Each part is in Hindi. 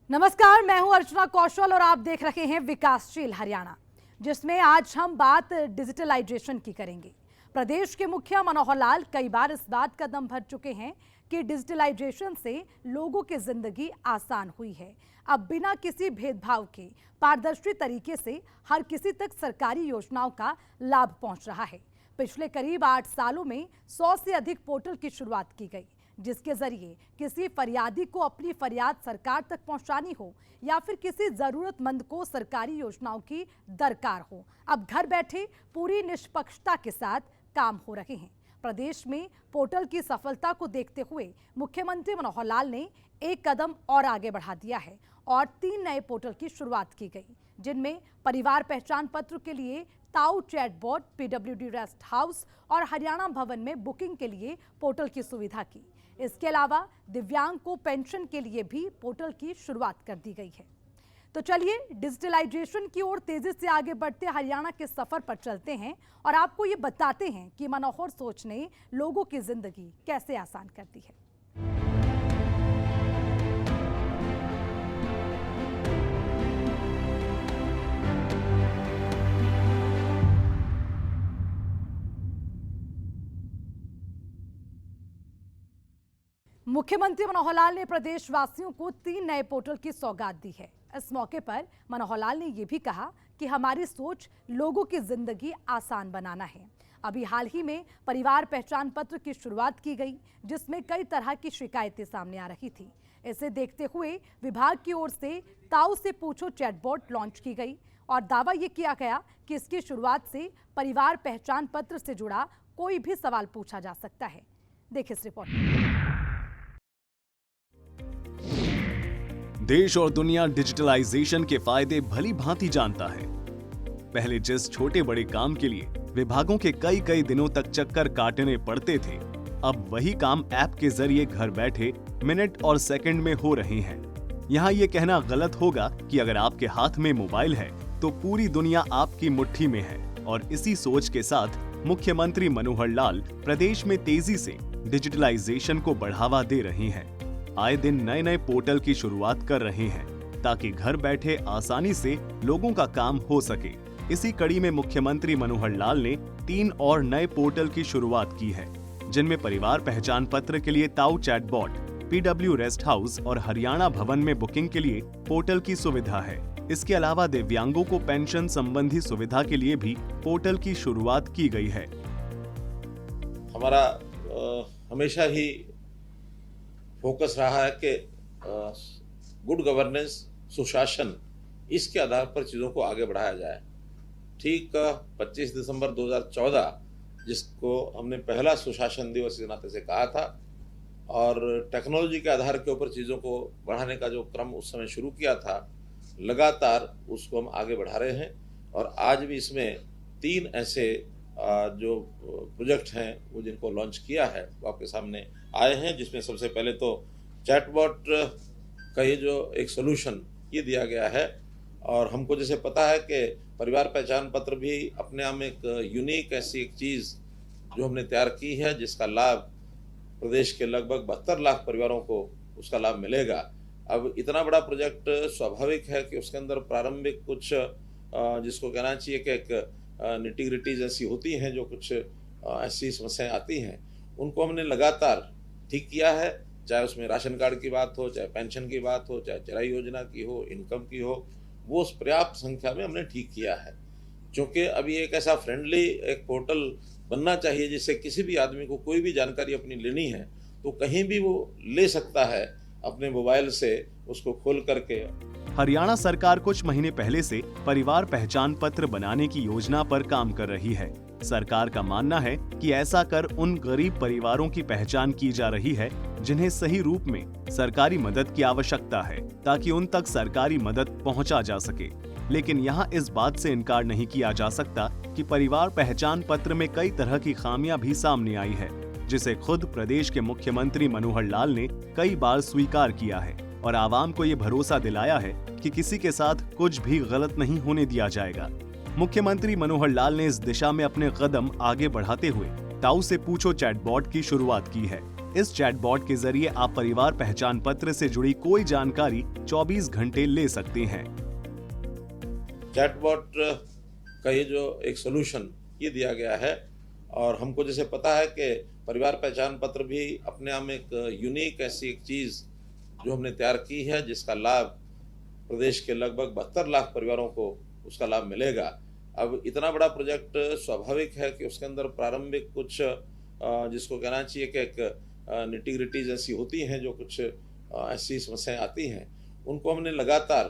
नमस्कार, मैं हूं अर्चना कौशल और आप देख रहे हैं विकासशील हरियाणा, जिसमें आज हम बात डिजिटलाइजेशन की करेंगे। प्रदेश के मुखिया मनोहर लाल कई बार इस बात का दम भर चुके हैं कि डिजिटलाइजेशन से लोगों की जिंदगी आसान हुई है। अब बिना किसी भेदभाव के पारदर्शी तरीके से हर किसी तक सरकारी योजनाओं का लाभ पहुंच रहा है। पिछले करीब 8 सालों में 100 से अधिक पोर्टल की शुरुआत की गई, जिसके जरिए किसी फरियादी को अपनी फरियाद सरकार तक पहुंचानी हो या फिर किसी जरूरतमंद को सरकारी योजनाओं की दरकार हो, अब घर बैठे पूरी निष्पक्षता के साथ काम हो रहे हैं। प्रदेश में पोर्टल की सफलता को देखते हुए मुख्यमंत्री मनोहर लाल ने एक कदम और आगे बढ़ा दिया है और 3 नए पोर्टल की शुरुआत की गई, जिनमें परिवार पहचान पत्र के लिए ताऊ चैटबॉट, पीडब्ल्यूडी रेस्ट हाउस और हरियाणा भवन में बुकिंग के लिए पोर्टल की सुविधा की। इसके अलावा दिव्यांग को पेंशन के लिए भी पोर्टल की शुरुआत कर दी गई है। तो चलिए डिजिटलाइजेशन की ओर तेजी से आगे बढ़ते हरियाणा के सफर पर चलते हैं और आपको ये बताते हैं कि मनोहर सोच ने लोगों की जिंदगी कैसे आसान कर दी है। मुख्यमंत्री मनोहर लाल ने प्रदेशवासियों को 3 नए पोर्टल की सौगात दी है। इस मौके पर मनोहर लाल ने यह भी कहा कि हमारी सोच लोगों की जिंदगी आसान बनाना है। अभी हाल ही में परिवार पहचान पत्र की शुरुआत की गई, जिसमें कई तरह की शिकायतें सामने आ रही थी। इसे देखते हुए विभाग की ओर से ताऊ से पूछो चैटबॉट लॉन्च की गई और दावा यह किया गया कि इसकी शुरुआत से परिवार पहचान पत्र से जुड़ा कोई भी सवाल पूछा जा सकता है। देखिए इस रिपोर्ट। देश और दुनिया डिजिटलाइजेशन के फायदे भली भांति जानता है। पहले जिस छोटे बड़े काम के लिए विभागों के कई दिनों तक चक्कर काटने पड़ते थे, अब वही काम ऐप के जरिए घर बैठे मिनट और सेकंड में हो रहे हैं। यहाँ ये कहना गलत होगा कि अगर आपके हाथ में मोबाइल है तो पूरी दुनिया आपकी मुट्ठी में है। और इसी सोच के साथ मुख्यमंत्री मनोहर लाल प्रदेश में तेजी से डिजिटलाइजेशन को बढ़ावा दे रहे हैं। आए दिन नए पोर्टल की शुरुआत कर रहे हैं ताकि घर बैठे आसानी से लोगों का काम हो सके। इसी कड़ी में मुख्यमंत्री मनोहर लाल ने 3 और नए पोर्टल की शुरुआत की है, जिनमें परिवार पहचान पत्र के लिए ताऊ चैटबॉट, पीडब्ल्यू रेस्ट हाउस और हरियाणा भवन में बुकिंग के लिए पोर्टल की सुविधा है। इसके अलावा दिव्यांगों को पेंशन संबंधी सुविधा के लिए भी पोर्टल की शुरुआत की गई है। हमारा हमेशा ही फोकस रहा है कि गुड गवर्नेंस, सुशासन, इसके आधार पर चीज़ों को आगे बढ़ाया जाए। ठीक 25 दिसंबर 2014 जिसको हमने पहला सुशासन दिवस के नाते से कहा था और टेक्नोलॉजी के आधार के ऊपर चीज़ों को बढ़ाने का जो क्रम उस समय शुरू किया था, लगातार उसको हम आगे बढ़ा रहे हैं। और आज भी इसमें 3 ऐसे जो प्रोजेक्ट हैं वो जिनको लॉन्च किया है वो आपके सामने आए हैं, जिसमें सबसे पहले तो चैटबॉट का ये जो एक सोल्यूशन ये दिया गया है। और हमको जैसे पता है कि परिवार पहचान पत्र भी अपने आप में एक यूनिक ऐसी एक चीज़ जो हमने तैयार की है, जिसका लाभ प्रदेश के लगभग 72 लाख परिवारों को उसका लाभ मिलेगा। अब इतना बड़ा प्रोजेक्ट स्वाभाविक है कि उसके अंदर प्रारंभिक कुछ जिसको कहना चाहिए कि एक निटी-ग्रिटीज ऐसी होती हैं, जो कुछ ऐसी समस्याएं आती हैं, उनको हमने लगातार ठीक किया है। चाहे उसमें राशन कार्ड की बात हो, चाहे पेंशन की बात हो, चाहे चराई योजना की हो, इनकम की हो, वो उस पर्याप्त संख्या में हमने ठीक किया है। क्योंकि अभी एक ऐसा फ्रेंडली एक पोर्टल बनना चाहिए जिससे किसी भी आदमी को कोई भी जानकारी अपनी लेनी है तो कहीं भी वो ले सकता है अपने मोबाइल से उसको खोल करके। हरियाणा सरकार कुछ महीने पहले से परिवार पहचान पत्र बनाने की योजना पर काम कर रही है। सरकार का मानना है कि ऐसा कर उन गरीब परिवारों की पहचान की जा रही है जिन्हें सही रूप में सरकारी मदद की आवश्यकता है, ताकि उन तक सरकारी मदद पहुंचा जा सके। लेकिन यहाँ इस बात से इनकार नहीं किया जा सकता कि परिवार पहचान पत्र में कई तरह की खामियां भी सामने आई है, जिसे खुद प्रदेश के मुख्यमंत्री मनोहर लाल ने कई बार स्वीकार किया है और आवाम को ये भरोसा दिलाया है कि किसी के साथ कुछ भी गलत नहीं होने दिया जाएगा। मुख्यमंत्री मनोहर लाल ने इस दिशा में अपने कदम आगे बढ़ाते हुए ताऊ से पूछो चैटबॉट की शुरुआत की है। इस चैटबॉट के जरिए आप परिवार पहचान पत्र से जुड़ी कोई जानकारी 24 घंटे ले सकते हैं। चैटबॉट का ये जो एक सोल्यूशन ये दिया गया है, और हमको जैसे पता है कि परिवार पहचान पत्र भी अपने आप में एक यूनिक ऐसी एक चीज़ जो हमने तैयार की है, जिसका लाभ प्रदेश के लगभग 72 लाख परिवारों को उसका लाभ मिलेगा। अब इतना बड़ा प्रोजेक्ट स्वाभाविक है कि उसके अंदर प्रारंभिक कुछ जिसको कहना चाहिए कि एक निटी-ग्रिटीज ऐसी होती हैं, जो कुछ ऐसी समस्याएं आती हैं, उनको हमने लगातार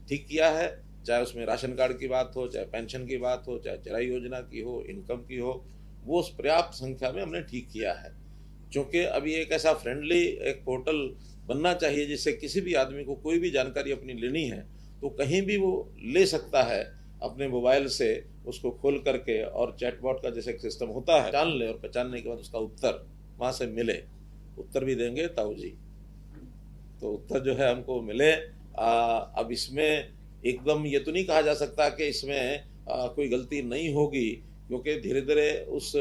ठीक किया है। चाहे उसमें राशन कार्ड की बात हो, चाहे पेंशन की बात हो, चाहे चराई योजना की हो, इनकम की हो, वो उस पर्याप्त संख्या में हमने ठीक किया है। क्योंकि अभी एक ऐसा फ्रेंडली एक पोर्टल बनना चाहिए जिससे किसी भी आदमी को कोई भी जानकारी अपनी लेनी है तो कहीं भी वो ले सकता है अपने मोबाइल से, उसको खोल करके, और चैटबॉट का जैसे एक सिस्टम होता है, जान ले और पहचानने के बाद उसका उत्तर वहाँ से मिले। उत्तर भी देंगे ताऊ जी, तो उत्तर जो है हमको मिले। अब इसमें एकदम ये तो नहीं कहा जा सकता कि इसमें कोई गलती नहीं होगी, क्योंकि धीरे धीरे उस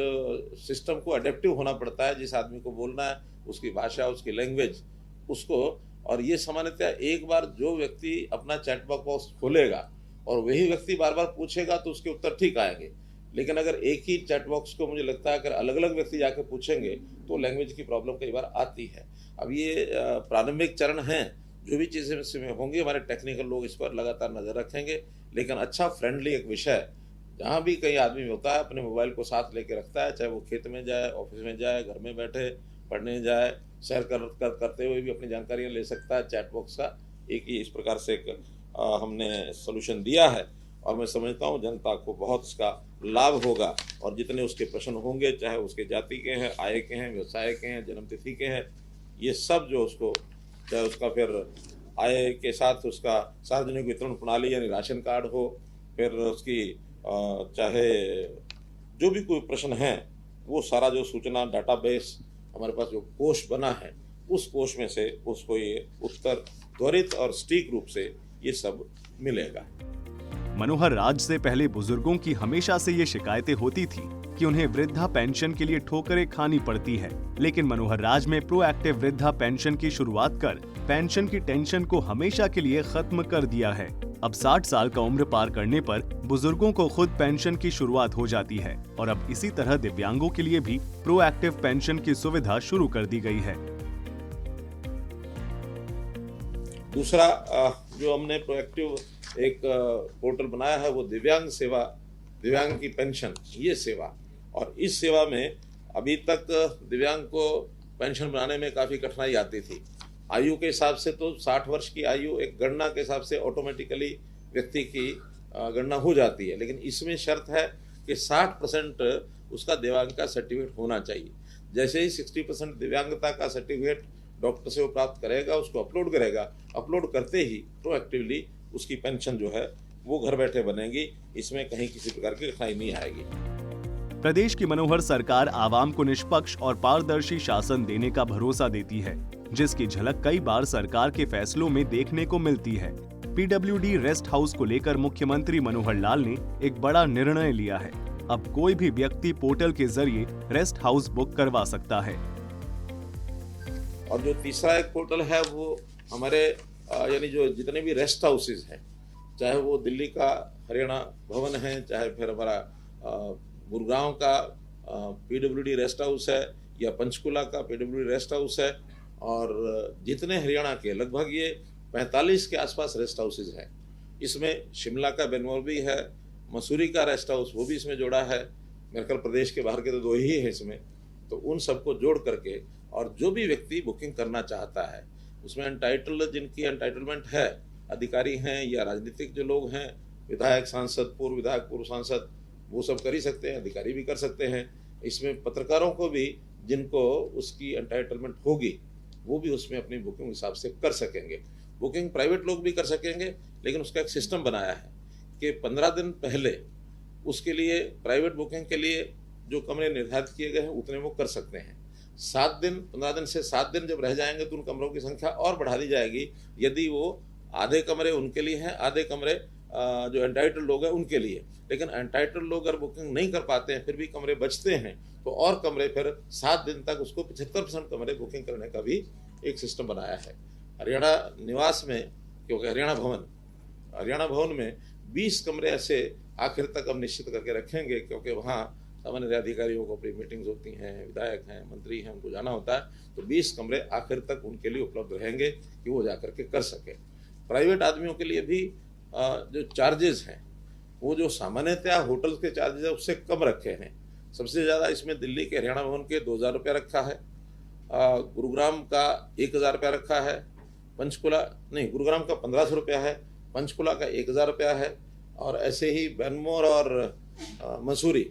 सिस्टम को अडेप्टिव होना पड़ता है। जिस आदमी को बोलना है, उसकी भाषा, उसकी लैंग्वेज, उसको, और ये सामान्यतः एक बार जो व्यक्ति अपना चैट बॉक्स खोलेगा और वही व्यक्ति बार बार पूछेगा तो उसके उत्तर ठीक आएंगे। लेकिन अगर एक ही चैट बॉक्स को मुझे लगता है अगर अलग अलग व्यक्ति जाके पूछेंगे तो लैंग्वेज की प्रॉब्लम कई बार आती है। अब ये प्रारंभिक चरण हैं, जो भी चीज़ें इसमें होंगी हमारे टेक्निकल लोग इस पर लगातार नज़र रखेंगे। लेकिन अच्छा फ्रेंडली एक विषय, जहाँ भी कई आदमी होता है अपने मोबाइल को साथ लेके रखता है, चाहे वो खेत में जाए, ऑफिस में जाए, घर में बैठे पढ़ने जाए, सैर करते हुए भी अपनी जानकारियाँ ले सकता है। चैट बॉक्स का एक ही इस प्रकार से एक हमने सोल्यूशन दिया है, और मैं समझता हूँ जनता को बहुत इसका लाभ होगा। और जितने उसके प्रश्न होंगे, चाहे उसके जाति के हैं, आय के हैं, व्यवसाय के हैं, जन्मतिथि के हैं, ये सब जो उसको, चाहे उसका फिर आय के साथ उसका सार्वजनिक वितरण प्रणाली यानी राशन कार्ड हो, फिर उसकी चाहे जो भी कोई प्रश्न है, वो सारा जो सूचना डाटाबेस हमारे पास जो कोष बना है, उस कोष में से उसको ये उत्तर त्वरित और सटीक रूप से ये सब मिलेगा। मनोहर राज से पहले बुजुर्गों की हमेशा से ये शिकायतें होती थी कि उन्हें वृद्धा पेंशन के लिए ठोकरें खानी पड़ती है, लेकिन मनोहर राज में प्रोएक्टिव वृद्धा पेंशन की शुरुआत कर पेंशन की टेंशन को हमेशा के लिए खत्म कर दिया है। अब 60 साल का उम्र पार करने पर बुजुर्गों को खुद पेंशन की शुरुआत हो जाती है, और अब इसी तरह दिव्यांगों के लिए भी प्रोएक्टिव पेंशन की सुविधा शुरू कर दी गई है। दूसरा जो हमने प्रोएक्टिव एक पोर्टल बनाया है, वो दिव्यांग सेवा, दिव्यांग की पेंशन, ये सेवा। और इस सेवा में अभी तक दिव्यांग को पेंशन बनाने में काफ़ी कठिनाई आती थी। आयु के हिसाब से तो 60 वर्ष की आयु एक गणना के हिसाब से ऑटोमेटिकली व्यक्ति की गणना हो जाती है, लेकिन इसमें शर्त है कि 60% उसका दिव्यांग का सर्टिफिकेट होना चाहिए। जैसे ही 60% दिव्यांगता का सर्टिफिकेट डॉक्टर से वो प्राप्त करेगा, उसको अपलोड करेगा, अपलोड करते ही प्रोएक्टिवली उसकी पेंशन जो है वो घर बैठे बनेगी। इसमें कहीं किसी प्रकार की कठिनाई नहीं आएगी। प्रदेश की मनोहर सरकार आवाम को निष्पक्ष और पारदर्शी शासन देने का भरोसा देती है, जिसकी झलक कई बार सरकार के फैसलों में देखने को मिलती है। पीडब्ल्यूडी रेस्ट हाउस को लेकर मुख्यमंत्री मनोहर लाल ने एक बड़ा निर्णय लिया है। अब कोई भी व्यक्ति पोर्टल के जरिए रेस्ट हाउस बुक करवा सकता है। और जो तीसरा एक पोर्टल है, वो हमारे यानी जो जितने भी रेस्ट हाउसेज हैं, चाहे वो दिल्ली का हरियाणा भवन है, चाहे फिर हमारा गुड़गांव का पीडब्ल्यूडी रेस्ट हाउस है, या पंचकुला का पीडब्ल्यूडी रेस्ट हाउस है, और जितने हरियाणा के लगभग ये 45 के आसपास रेस्ट हाउसेज हैं। इसमें शिमला का बेनमोरबी है, मसूरी का रेस्ट हाउस वो भी इसमें जोड़ा है। मेरे ख्याल प्रदेश के बाहर के तो 2 ही हैं इसमें। तो उन सबको जोड़ करके, और जो भी व्यक्ति बुकिंग करना चाहता है उसमें जिनकी एंटाइटलमेंट है, अधिकारी हैं या राजनीतिक जो लोग हैं, विधायक, सांसद, पूर्व विधायक, पूर्व सांसद, वो सब कर ही सकते हैं, अधिकारी भी कर सकते हैं। इसमें पत्रकारों को भी जिनको उसकी एंटाइटलमेंट होगी वो भी उसमें अपनी बुकिंग हिसाब से कर सकेंगे। बुकिंग प्राइवेट लोग भी कर सकेंगे, लेकिन उसका एक सिस्टम बनाया है कि 15 दिन पहले उसके लिए प्राइवेट बुकिंग के लिए जो कमरे निर्धारित किए गए हैं उतने वो कर सकते हैं। 7 दिन, 15 दिन से 7 दिन जब रह जाएंगे तो उन कमरों की संख्या और बढ़ा दी जाएगी। यदि वो आधे कमरे उनके लिए हैं, आधे कमरे जो एंटाइटल्ड लोग हैं उनके लिए। लेकिन एंटाइटल्ड लोग अगर बुकिंग नहीं कर पाते हैं, फिर भी कमरे बचते हैं, तो और कमरे फिर 7 दिन तक उसको 75% कमरे बुकिंग करने का भी एक सिस्टम बनाया है। हरियाणा निवास में, क्योंकि हरियाणा भवन में 20 कमरे ऐसे आखिर तक हम निश्चित करके रखेंगे, क्योंकि वहाँ सामान्य अधिकारियों को अपनी मीटिंग्स होती हैं, विधायक हैं, मंत्री हैं, उनको जाना होता है, तो 20 कमरे आखिर तक उनके लिए उपलब्ध रहेंगे कि वो जा करके कर सके। प्राइवेट आदमियों के लिए भी जो चार्जेस हैं वो जो सामान्यतः होटल के चार्जेस है उससे कम रखे हैं। सबसे ज़्यादा इसमें दिल्ली के हरियाणा भवन के 2000 रुपया रखा है, गुरुग्राम का 1000 रुपया रखा है, गुरुग्राम का 1500 रुपया है, पंचकुला का 1000 रुपया है, और ऐसे ही बैनमोर और मसूरी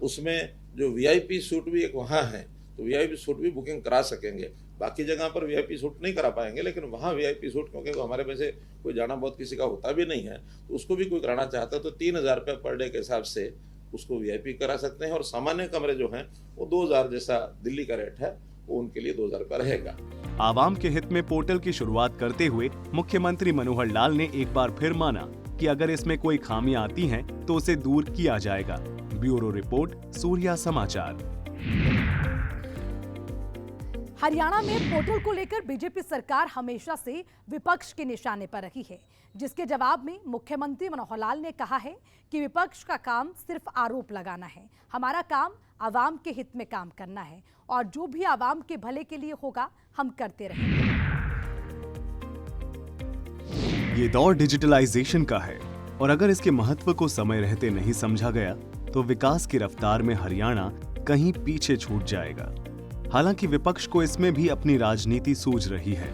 उसमें जो वीआईपी सूट भी एक वहाँ है, तो वीआईपी सूट भी बुकिंग करा सकेंगे। बाकी जगह पर वीआईपी सूट नहीं करा पाएंगे, लेकिन वहाँ वीआईपी सूट, क्योंकि हमारे में से कोई जाना बहुत किसी का होता भी नहीं है, तो उसको भी कोई कराना चाहता है तो 3000 रुपये पर डे के हिसाब से उसको वीआईपी करा सकते हैं। और सामान्य कमरे जो हैं वो 2000 जैसा दिल्ली का रेट है, वो उनके लिए 2000 रुपया रहेगा। आवाम के हित में पोर्टल की शुरुआत करते हुए मुख्यमंत्री मनोहर लाल ने एक बार फिर माना कि अगर इसमें कोई खामियां आती हैं तो उसे दूर किया जाएगा। ब्यूरो रिपोर्ट, सूर्या समाचार। हरियाणा में पोर्टल को लेकर बीजेपी सरकार हमेशा से विपक्ष के निशाने पर रही है, जिसके जवाब में मुख्यमंत्री मनोहर लाल ने कहा है कि विपक्ष का काम सिर्फ आरोप लगाना है, हमारा काम आवाम के हित में काम करना है और जो भी आवाम के भले के लिए होगा हम करते रहेंगे। ये दौर डिजिटलाइजेशन का है और अगर इसके महत्व को समय रहते नहीं समझा गया तो विकास की रफ्तार में हरियाणा कहीं पीछे छूट जाएगा। हालांकि विपक्ष को इसमें भी अपनी राजनीति सूझ रही है।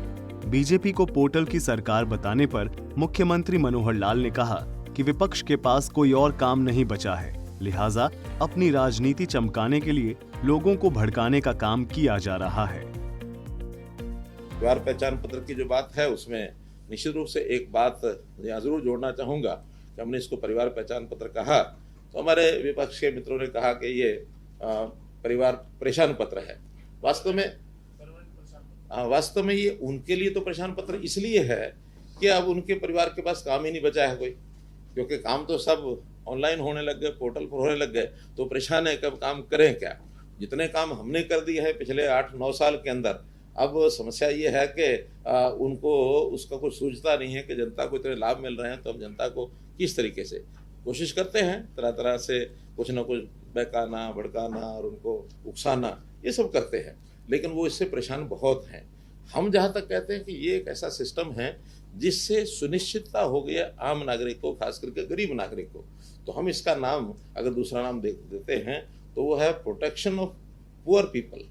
बीजेपी को पोर्टल की सरकार बताने पर मुख्यमंत्री मनोहर लाल ने कहा कि विपक्ष के पास कोई और काम नहीं बचा है, लिहाजा अपनी राजनीति चमकाने के लिए लोगों को भड़काने का काम किया जा रहा है। परिवार पहचान पत्र की जो बात है उसमें निश्चित रूप से एक बात यहाँ जरूर जोड़ना चाहूँगा कि हमने इसको परिवार पहचान पत्र कहा तो हमारे विपक्ष के मित्रों ने कहा कि ये परिवार परेशान पत्र है। वास्तव में ये उनके लिए तो परेशान पत्र इसलिए है कि अब उनके परिवार के पास काम ही नहीं बचा है कोई, क्योंकि काम तो सब ऑनलाइन होने लग गए, पोर्टल पर होने लग गए, तो परेशान है कब काम करें क्या। जितने काम हमने कर दिए हैं पिछले 8-9 साल के अंदर, अब समस्या ये है कि उनको उसका कुछ सूझता नहीं है कि जनता को इतने लाभ मिल रहे हैं, तो हम जनता को किस तरीके से कोशिश करते हैं, तरह तरह से कुछ ना कुछ बहकाना, भड़काना और उनको उकसाना, ये सब करते हैं, लेकिन वो इससे परेशान बहुत हैं। हम जहाँ तक कहते हैं कि ये एक ऐसा सिस्टम है जिससे सुनिश्चितता हो गई है आम नागरिक को, खास करके गरीब नागरिक को, तो हम इसका नाम अगर दूसरा नाम देते हैं तो वो है protection of poor people,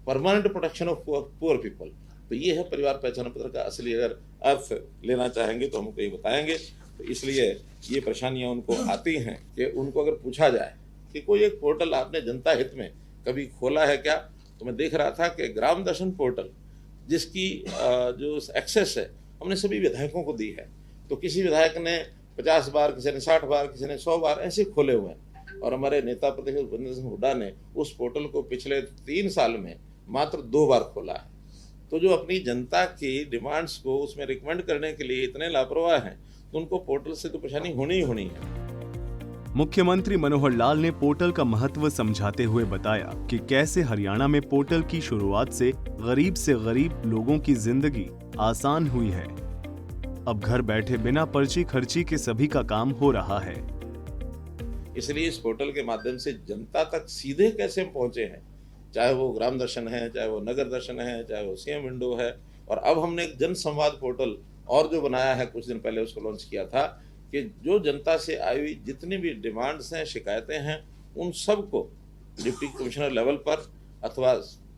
permanent protection of poor people. तो ये है परिवार पहचान पत्र का असली अगर अर्थ लेना चाहेंगे तो हमको ये बताएंगे। तो इसलिए ये परेशानियां उनको आती हैं कि उनको अगर पूछा जाए कि कोई एक पोर्टल आपने जनता हित में कभी खोला है क्या, तो मैं देख रहा था कि ग्राम दर्शन पोर्टल जिसकी जो एक्सेस है हमने सभी विधायकों को दी है, तो किसी विधायक ने 50 बार, किसी ने 60 बार, किसी ने 100 बार ऐसे खोले हुए हैं, और हमारे नेता प्रतिपक्ष भूपेंद्र सिंह हुड्डा ने उस पोर्टल को पिछले 3 साल में मात्र 2 बार खोला है। तो जो अपनी जनता की डिमांड्स को उसमें रिकमेंड करने के लिए इतने लापरवाह हैं, तो उनको पोर्टल से तो परेशानी होनी ही होनी है। मुख्यमंत्री मनोहर लाल ने पोर्टल का महत्व समझाते हुए बताया कि कैसे हरियाणा में पोर्टल की शुरुआत से गरीब लोगों की जिंदगी आसान हुई है। अब घर बैठे बिना पर्ची खर्ची के सभी का काम हो रहा है। इसलिए इस पोर्टल के माध्यम से जनता तक सीधे कैसे हम पहुंचे हैं, चाहे वो ग्राम दर्शन है, चाहे वो नगर दर्शन है, चाहे वो सीएम विंडो है, और अब हमने एक जन संवाद पोर्टल और जो बनाया है, कुछ दिन पहले उसको लॉन्च किया था, कि जो जनता से आई हुई जितनी भी डिमांड्स हैं, शिकायतें हैं, उन सब को डिप्टी कमिश्नर लेवल पर अथवा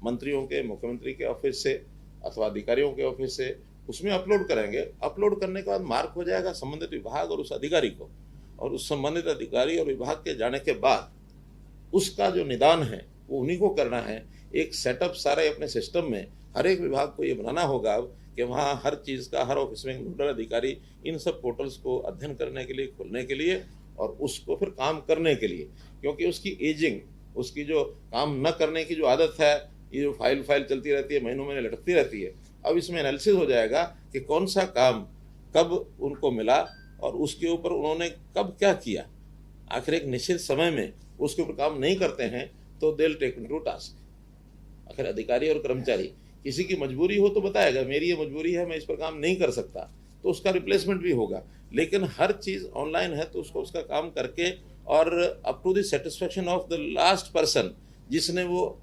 मंत्रियों के, मुख्यमंत्री के ऑफिस से अथवा अधिकारियों के ऑफिस से उसमें अपलोड करेंगे। अपलोड करने के बाद मार्क हो जाएगा संबंधित विभाग और उस अधिकारी को, और उस संबंधित अधिकारी और विभाग के जाने के बाद उसका जो निदान है वो उन्हीं को करना है। एक सेटअप सारे अपने सिस्टम में हर एक विभाग को ये बनाना होगा कि वहाँ हर चीज़ का हर ऑफिस में नोडल अधिकारी इन सब पोर्टल्स को अध्ययन करने के लिए, खोलने के लिए और उसको फिर काम करने के लिए, क्योंकि उसकी एजिंग, उसकी जो काम न करने की जो आदत है, ये जो फाइल चलती रहती है, महीनों महीने लटकती रहती है, अब इसमें एनालिसिस हो जाएगा कि कौन सा काम कब उनको मिला और उसके ऊपर उन्होंने कब क्या किया, आखिर एक निश्चित समय में उसके ऊपर काम नहीं करते हैं तो they will take into task. आखिर अधिकारी और कर्मचारी, किसी की मजबूरी हो तो बताएगा मेरी ये मजबूरी है, मैं इस पर काम नहीं कर सकता, तो उसका रिप्लेसमेंट भी होगा। लेकिन हर चीज़ ऑनलाइन है तो उसको उसका काम करके और up to the satisfaction of the last person जिसने वो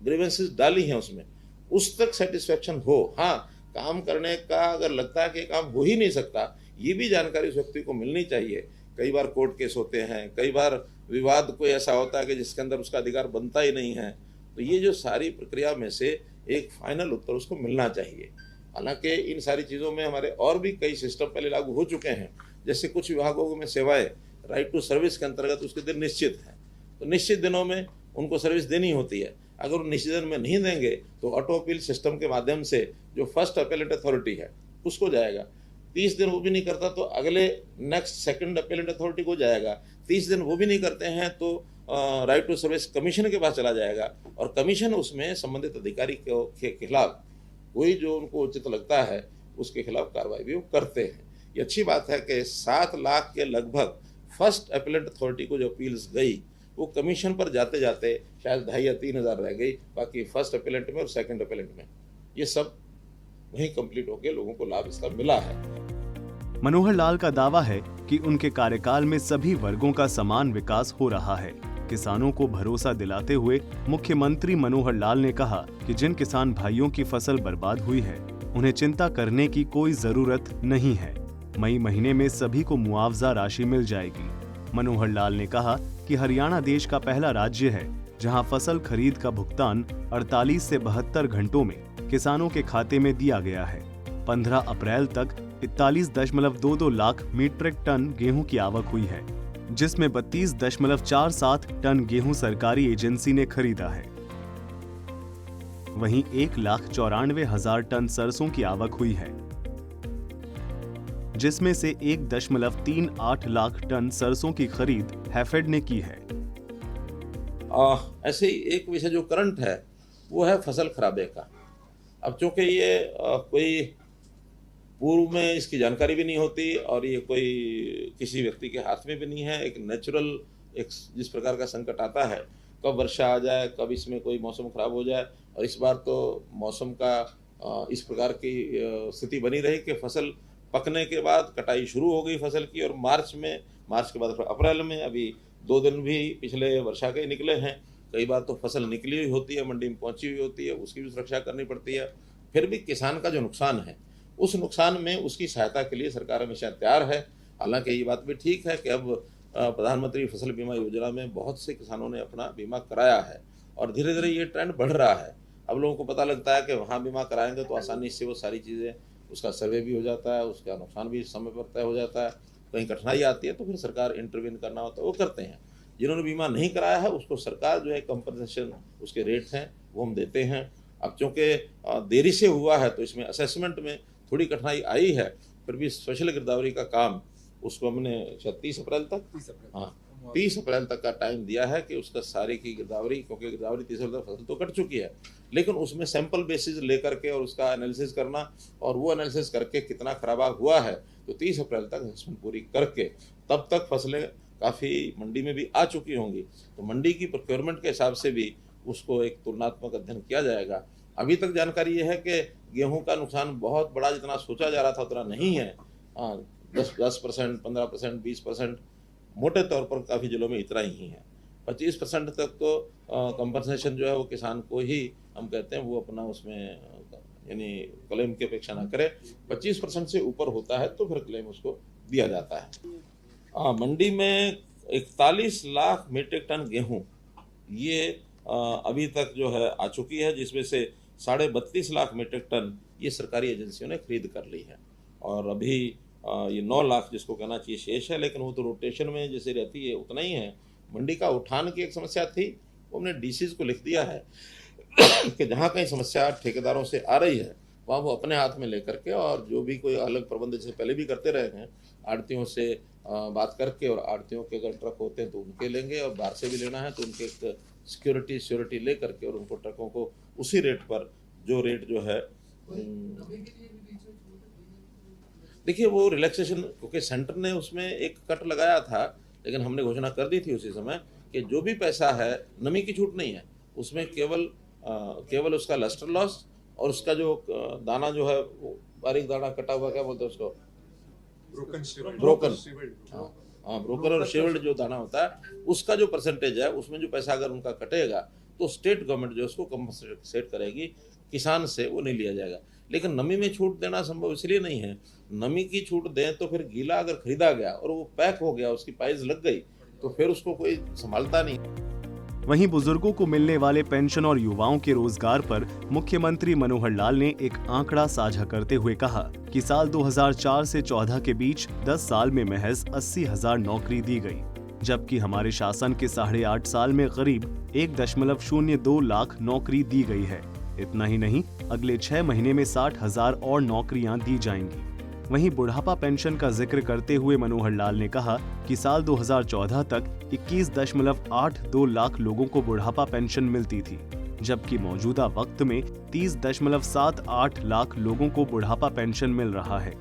ग्रीवेंसेस डाली हैं उसमें, उस तक सेटिस्फेक्शन हो। हाँ, काम करने का अगर लगता है कि काम हो ही नहीं सकता, ये भी जानकारी उस व्यक्ति को मिलनी चाहिए। कई बार कोर्ट केस होते हैं, कई बार विवाद कोई ऐसा होता है कि जिसके अंदर उसका अधिकार बनता ही नहीं है, तो ये जो सारी प्रक्रिया में से एक फाइनल उत्तर उसको मिलना चाहिए। हालांकि इन सारी चीज़ों में हमारे और भी कई सिस्टम पहले लागू हो चुके हैं, जैसे कुछ विभागों में सेवाएं राइट टू सर्विस के अंतर्गत उसके दिन निश्चित हैं, तो निश्चित दिनों में उनको सर्विस देनी होती है। अगर वो निश्चित दिन में नहीं देंगे तो ऑटो अपील सिस्टम के माध्यम से जो फर्स्ट अपेलेट अथॉरिटी है उसको जाएगा, 30 दिन वो भी नहीं करता तो अगले नेक्स्ट सेकंड अपेलेट अथॉरिटी को जाएगा, 30 दिन वो भी नहीं करते हैं तो राइट टू सर्विस कमीशन के पास चला जाएगा, और कमीशन उसमें संबंधित अधिकारी के खिलाफ कोई जो उनको उचित लगता है उसके खिलाफ कार्रवाई भी वो करते हैं। ये अच्छी बात है कि 7 लाख के लगभग फर्स्ट अपेलेट अथॉरिटी को जो अपील्स गई वो कमीशन पर जाते जाते शायद 2,500 या 3,000 रह गई, बाकी फर्स्ट अपेलेट में और सेकंड अपेलेट में ये सब वहीं कंप्लीट होकर लोगों को लाभ इसका मिला है। मनोहर लाल का दावा है कि उनके कार्यकाल में सभी वर्गों का समान विकास हो रहा है। किसानों को भरोसा दिलाते हुए मुख्यमंत्री मनोहर लाल ने कहा कि जिन किसान भाइयों की फसल बर्बाद हुई है उन्हें चिंता करने की कोई जरूरत नहीं है। मई महीने में सभी को मुआवजा राशि मिल जाएगी। मनोहर लाल ने कहा कि हरियाणा देश का पहला राज्य है जहां फसल खरीद का भुगतान 48 से 72 घंटों में किसानों के खाते में दिया गया है। 15 अप्रैल तक 41.22 लाख मीट्रिक टन गेहूं की आवक हुई है, जिसमें 32.47 टन गेहूं सरकारी एजेंसी ने खरीदा है। वहीं 1,94,000 टन सरसों की आवक हुई है, जिसमें से 1.38 लाख टन सरसों की खरीद हैफेड ने की है। ऐसे ही एक विषय जो करंट है वो है फसल खराबे का। अब चूंकि ये कोई पूर्व में इसकी जानकारी भी नहीं होती और ये कोई किसी व्यक्ति के हाथ में भी नहीं है, एक नेचुरल एक जिस प्रकार का संकट आता है, कब वर्षा आ जाए, कब इसमें कोई मौसम खराब हो जाए, और इस बार तो मौसम का इस प्रकार की स्थिति बनी रही कि फसल पकने के बाद कटाई शुरू हो गई फसल की, और मार्च के बाद अप्रैल में अभी 2 दिन भी पिछले वर्षा के निकले हैं। कई बार तो फसल निकली हुई होती है, मंडी में पहुंची हुई होती है, उसकी भी सुरक्षा करनी पड़ती है। फिर भी किसान का जो नुकसान है उस नुकसान में उसकी सहायता के लिए सरकार हमेशा तैयार है। हालांकि ये बात भी ठीक है कि अब प्रधानमंत्री फसल बीमा योजना में बहुत से किसानों ने अपना बीमा कराया है और धीरे धीरे ये ट्रेंड बढ़ रहा है। अब लोगों को पता लगता है कि वहाँ बीमा कराएंगे तो आसानी से वो सारी चीज़ें, उसका सर्वे भी हो जाता है, उसका नुकसान भी समय पर तय हो जाता है। कहीं कठिनाई आती है तो फिर सरकार इंटरवीन करना होता है, वो करते हैं। जिन्होंने बीमा नहीं कराया है उसको सरकार जो है कंपनसेशन उसके रेट्स हैं वो हम देते हैं। अब चूँकि देरी से हुआ है तो इसमें असेसमेंट में थोड़ी कठिनाई आई है, फिर भी स्पेशल गिरदावरी का काम उसको हमने 30 अप्रैल तक का टाइम दिया है कि उसका सारी की गिरदावरी, क्योंकि गिरदावरी 30 अप्रैल तक फसल तो कट चुकी है, लेकिन उसमें सैंपल बेसिस लेकर के और उसका एनालिसिस करना, और वो एनालिसिस करके कितना खराबा हुआ है तो 30 अप्रैल तक असेसमेंट पूरी करके तब तक फसलें काफ़ी मंडी में भी आ चुकी होंगी, तो मंडी की प्रोक्योरमेंट के हिसाब से भी उसको एक तुलनात्मक अध्ययन किया जाएगा। अभी तक जानकारी ये है कि गेहूं का नुकसान बहुत बड़ा जितना सोचा जा रहा था उतना नहीं है। 10%, 15%, 20% मोटे तौर पर काफ़ी जिलों में इतना ही है। 25% तक तो कंपनसेशन जो है वो किसान को ही हम कहते हैं वो अपना उसमें यानी क्लेम की अपेक्षा ना करे। 25% से ऊपर होता है तो फिर क्लेम उसको दिया जाता है। मंडी में 41 लाख मीट्रिक टन गेहूँ ये अभी तक जो है आ चुकी है, जिसमें से 32.5 लाख मीट्रिक टन ये सरकारी एजेंसियों ने खरीद कर ली है, और अभी ये 9 लाख जिसको कहना चाहिए शेष है, लेकिन वो तो रोटेशन में जैसे रहती है उतना ही है। मंडी का उठान की एक समस्या थी, वो हमने डीसीज को लिख दिया है कि जहाँ कहीं समस्या ठेकेदारों से आ रही है वहाँ वो अपने हाथ में लेकर के, और जो भी कोई अलग प्रबंध जैसे पहले भी करते रहे हैं, आड़तियों से बात करके, और आड़तियों के अगर ट्रक होते हैं तो उनके लेंगे, और बाहर से भी लेना है तो उनके एक सिक्योरिटी ले करके और उनको ट्रकों को उसी रेट पर जो रेट जो है देखिए वो रिलैक्सेशन, क्योंकि सेंटर ने उसमें एक कट लगाया था, लेकिन हमने घोषणा कर दी थी उसी समय कि जो भी पैसा है, नमी की छूट नहीं है उसमें, केवल उसका लस्टर लॉस और उसका जो दाना जो है, वो बारीक दाना कटा हुआ, क्या बोलते हैं उसको, ब्रोकन, हाँ ब्रोकन और शेवल्ड जो दाना होता है, उसका जो परसेंटेज है, उसमें जो पैसा अगर उनका कटेगा तो स्टेट गवर्नमेंट जो उसको कंपनसेट करेगी, किसान से वो नहीं लिया जाएगा। लेकिन नमी में छूट देना संभव इसलिए नहीं है, नमी की छूट दें तो फिर गीला अगर खरीदा गया और वो पैक हो गया, उसकी प्राइस लग गई, तो फिर उसको कोई संभालता नहीं। वहीं बुजुर्गों को मिलने वाले पेंशन और युवाओं के रोजगार पर मुख्यमंत्री मनोहर लाल ने एक आंकड़ा साझा करते हुए कहा कि साल 2004 से 14 के बीच 10 साल में महज 80,000 नौकरी दी गई, जबकि हमारे शासन के 8.5 साल में करीब 1.02 लाख नौकरी दी गई है। इतना ही नहीं, अगले 6 महीने में 60,000 और नौकरियां दी जाएंगी। वहीं बुढ़ापा पेंशन का जिक्र करते हुए मनोहर लाल ने कहा कि साल 2014 तक 21.82 लाख लोगों को बुढ़ापा पेंशन मिलती थी, जबकि मौजूदा वक्त में 30.78 लाख लोगों को बुढ़ापा पेंशन मिल रहा है।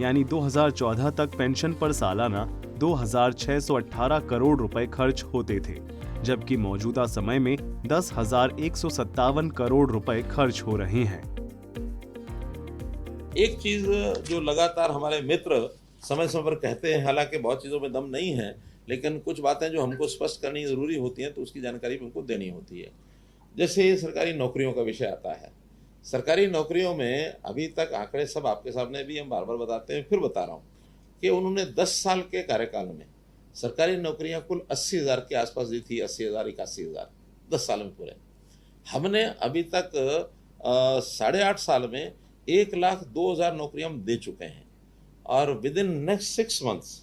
यानी 2014 तक पेंशन पर सालाना 2,618 करोड़ रुपए खर्च होते थे, जबकि मौजूदा समय में 10,157 करोड़ रुपए खर्च हो रहे हैं। एक चीज जो लगातार हमारे मित्र समय समय पर कहते हैं, हालांकि बहुत चीज़ों में दम नहीं है, लेकिन कुछ बातें जो हमको स्पष्ट करनी जरूरी होती हैं तो उसकी जानकारी भी हमको देनी होती है। जैसे सरकारी नौकरियों का विषय आता है, सरकारी नौकरियों में अभी तक आंकड़े सब आपके सामने भी हम बार बार बताते हैं, फिर बता रहा हूँ कि उन्होंने 10 साल के कार्यकाल में सरकारी नौकरियां कुल 80,000 के आसपास दी थी, 80,000 81,000 10 साल में पूरे। हमने अभी तक 8.5 साल में 1,02,000 नौकरियां हम दे चुके हैं, और विद इन नेक्स्ट 6 मंथ्स,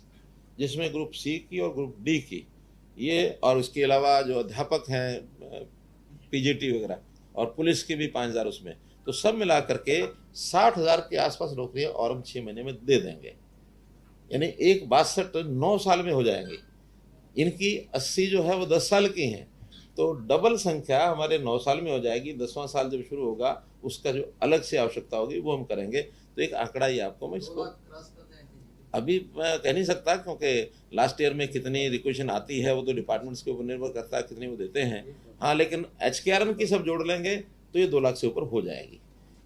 जिसमें ग्रुप सी की और ग्रुप डी की, ये और उसके अलावा जो अध्यापक हैं पीजीटी वगैरह, और पुलिस की भी 5,000 उसमें, तो सब मिला करके 60,000 के आसपास नौकरियां और हम 6 महीने में दे देंगे। यानी 1,62 9 साल में हो जाएंगी। इनकी 80 जो है वो 10 साल की हैं, तो डबल संख्या हमारे 9 साल में हो जाएगी। 10वां साल जब शुरू होगा उसका जो अलग से आवश्यकता होगी वो हम करेंगे। तो एक आंकड़ा ही आपको मैं इसको अभी मैं कह नहीं सकता, क्योंकि लास्ट ईयर में कितनी रिक्वेशन आती है वो तो डिपार्टमेंट्स के ऊपर निर्भर करता है कितनी वो देते हैं। हाँ, लेकिन HKRN की सब जोड़ लेंगे तो ये 2 लाख से ऊपर हो जाएगी,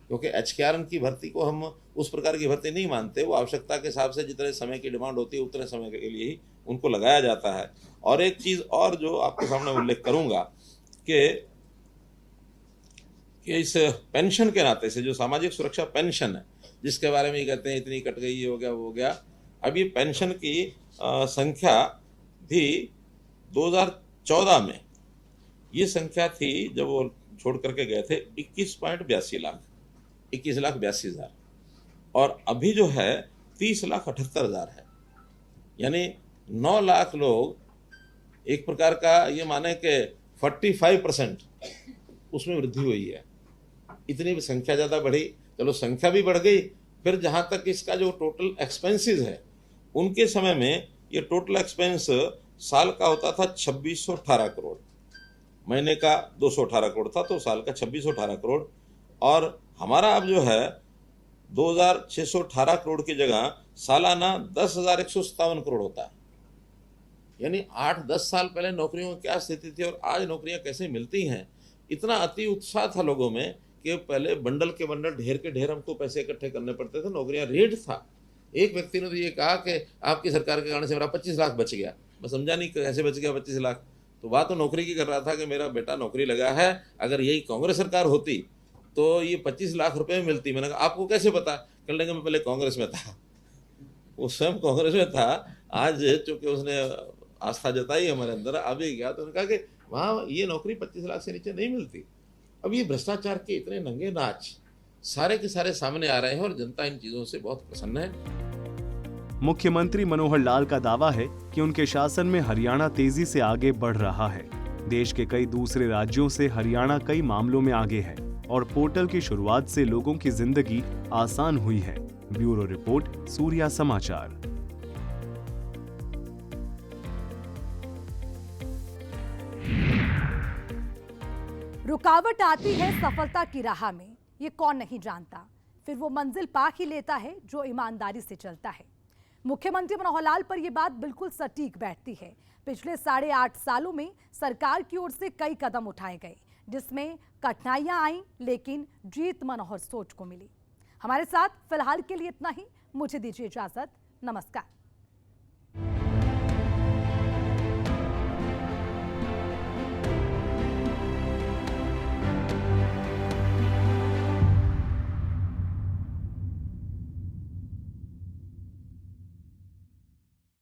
क्योंकि HKRN की भर्ती को हम उस प्रकार की भर्ती नहीं मानते। वो आवश्यकता के हिसाब से जितने समय की डिमांड होती है उतने समय के लिए ही उनको लगाया जाता है। और एक चीज़ और जो आपके सामने उल्लेख करूँगा कि इस पेंशन के नाते से, जो सामाजिक सुरक्षा पेंशन है, जिसके बारे में ये कहते हैं इतनी कट गई, ये हो गया वो हो गया, अब ये पेंशन की संख्या भी 2014 में ये संख्या थी जब वो छोड़ करके गए थे 21.82 लाख, 21,82,000, और अभी जो है 30,78,000 है। यानी 9 लाख लोग एक प्रकार का ये माने कि 45% उसमें वृद्धि हुई है। इतनी संख्या ज़्यादा बढ़ी, चलो संख्या भी बढ़ गई। फिर जहाँ तक इसका जो टोटल एक्सपेंसेस है, उनके समय में ये टोटल एक्सपेंस साल का होता था 2618 करोड़, महीने का 218 करोड़ था, तो साल का 2618 करोड़, और हमारा अब जो है 2,618 करोड़ की जगह सालाना 10,157 करोड़ होता है। यानी 8-10 साल पहले नौकरियों की क्या स्थिति थी और आज नौकरियां कैसे मिलती हैं, इतना अति उत्साह था लोगों में कि पहले बंडल के बंडल, ढेर के ढेर हमको पैसे इकट्ठे करने पड़ते थे, नौकरियां रेट था। एक व्यक्ति ने तो ये कहा कि आपकी सरकार के कारण से मेरा 25 लाख बच गया। मैं समझा नहीं कैसे बच गया 25 लाख। तो बात तो नौकरी की कर रहा था कि मेरा बेटा नौकरी लगा है, अगर यही कांग्रेस सरकार होती तो ये 25 लाख रुपए में मिलती। मैंने कहा आपको कैसे पता? कहने लगे मैं पहले कांग्रेस में था। वो स्वयं कांग्रेस में था, आज चूंकि उसने आस्था जताई हमारे अंदर, अभी गया तो उन्होंने कहा कि वहाँ ये नौकरी 25 लाख से नीचे नहीं मिलती। अब ये भ्रष्टाचार के इतने नंगे नाच सारे के सारे सामने आ रहे हैं और जनता इन चीजों से बहुत प्रसन्न है। मुख्यमंत्री मनोहर लाल का दावा है कि उनके शासन में हरियाणा तेजी से आगे बढ़ रहा है। देश के कई दूसरे राज्यों से हरियाणा कई मामलों में आगे है और पोर्टल की शुरुआत से लोगों की जिंदगी आसान हुई है। ब्यूरो रिपोर्ट, सूर्या समाचार। रुकावट आती है सफलता की राह में, ये कौन नहीं जानता। फिर वो मंजिल पा ही लेता है जो ईमानदारी से चलता है। मुख्यमंत्री मनोहर लाल पर यह बात बिल्कुल सटीक बैठती है। पिछले 8.5 सालों में सरकार की ओर से कई कदम उठाए गए, जिसमें कठिनाइयां आईं, लेकिन जीत मनोहर सोच को मिली। हमारे साथ फिलहाल के लिए इतना ही। मुझे दीजिए इजाजत। नमस्कार।